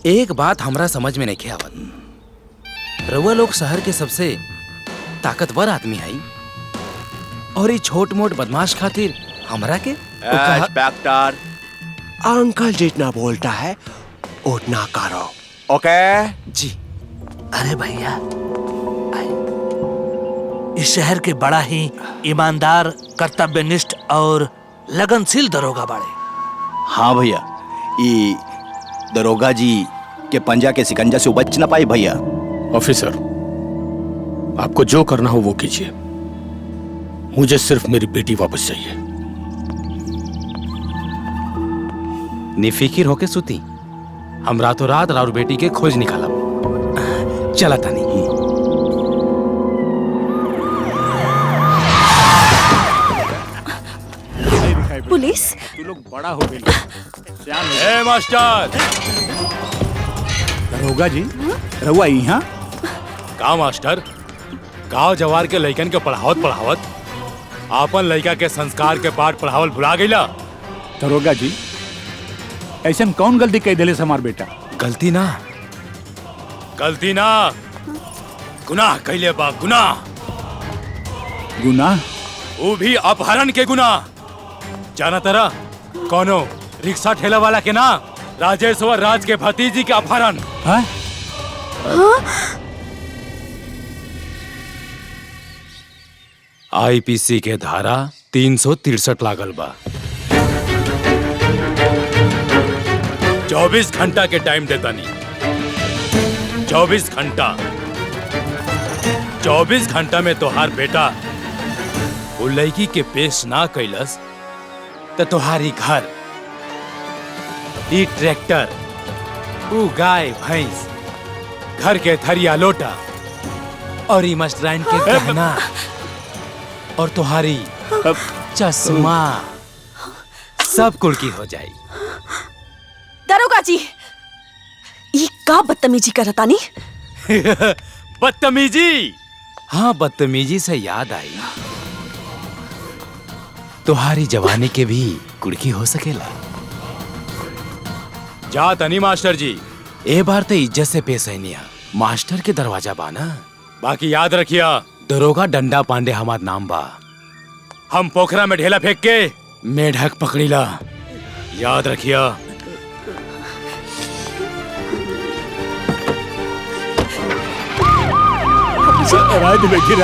एक बात हमरा समझ में नहीं आवत। रउआ लोग शहर के सबसे ताकतवर आदमी है और ये छोट मोट बदमाश खातिर हमरा के इंस्पेक्टर, अंकल जितना बोलता है उतना करो, ओके? जी। अरे भैया, इस शहर के बड़ा ही ईमानदार, कर्तव्यनिष्ठ और लगनशील दरोगा बाड़े। हाँ भैया, ये दरोगा जी के पंजा के सिकंजा से बच ना पाए भैया। ऑफिसर, आपको जो करना हो वो कीजिए, मुझे सिर्फ मेरी बेटी वापस चाहिए। निफिकिर होके सुती, हम रातों रात राउर बेटी के खोज निकालब। चला तानी। पुलिस, तू लोग बड़ा हो गए। ए मास्टर, दरोगा जी, रहुआ यहाँ? का मास्टर, गांव जवार के लइकन के पढ़ावत आपन लइका के संस्कार के पाठ पढ़ावल भुला गईला। दरोगा जी, ऐसन कौन गलती कह दिले हमार बेटा? गलती ना, गुनाह कैले बा, गुनाह। गुनाह? वो भी अपहरण के गुनाह। जाना तरा कौनो रिक्शा ठेला वाला के ना, राजेश्वर राज के भतीजी के अपहरण। हाँ? आईपीसी के धारा 363 लागल बा। 24 घंटा के टाइम देता नहीं। 24 घंटा 24 घंटा में तोहार बेटा वो लड़की के पेश ना कैलस तो तोहारी घर, ई ट्रैक्टर, वो गाय भैंस, घर के थरिया लोटा और ई मस्टराइन के गहना और तुम्हारी चश्मा सब कुर्की हो जाए। दरोगा जी, ये का बदतमीजी करतानी? बदतमीजी? हाँ, बदतमीजी से याद आई, तुम्हारी जवानी के भी कुर्की हो सकेला। जा तनी मास्टर जी, ए बार तो इज्जत से पेश है निया। मास्टर के दरवाजा बाना, बाकी याद रखिया, दरोगा डंडा पांडे हमार नाम बा। हम पोखरा में ढेला फेंक के मेढक पकड़ीला, याद रखिया। रात बैठी